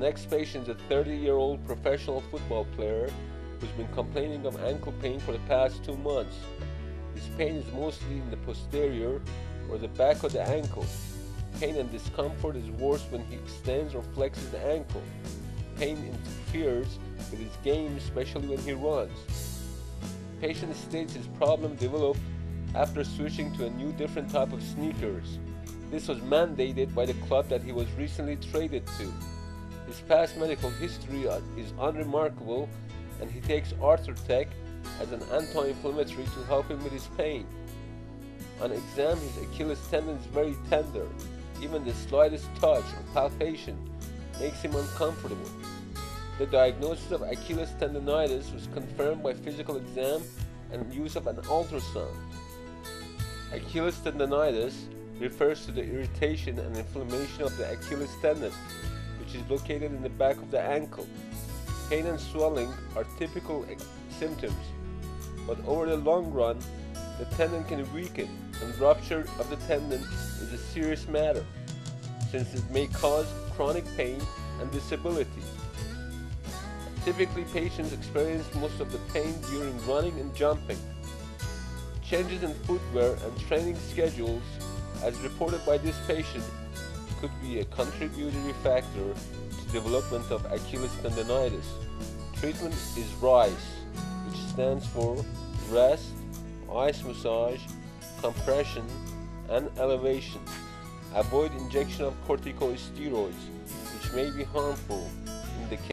next patient is a 30-year-old professional football player who's been complaining of ankle pain for the past 2 months. His pain is mostly in the posterior or the back of the ankle. Pain and discomfort is worse when he extends or flexes the ankle. Pain interferes with his game, especially when he runs. The patient states his problem developed after switching to a new different type of sneakers. This was mandated by the club that he was recently traded to. His past medical history is unremarkable, and he takes Orthopedic as an anti-inflammatory to help him with his pain. On exam, his Achilles tendon is very tender. Even the slightest touch or palpation makes him uncomfortable. The diagnosis of Achilles tendonitis was confirmed by physical exam and use of an ultrasound. Achilles tendonitis refers to the irritation and inflammation of the Achilles tendon, which is located in the back of the ankle. Pain and swelling are typical symptoms, but over the long run, the tendon can weaken, and rupture of the tendon is a serious matter, since it may cause chronic pain and disability. Typically, patients experience most of the pain during running and jumping. Changes in footwear and training schedules, as reported by this patient, could be a contributory factor to development of Achilles tendonitis. Treatment is RICE, which stands for rest, ice massage, compression, and elevation. Avoid injection of corticosteroids, which may be harmful in the case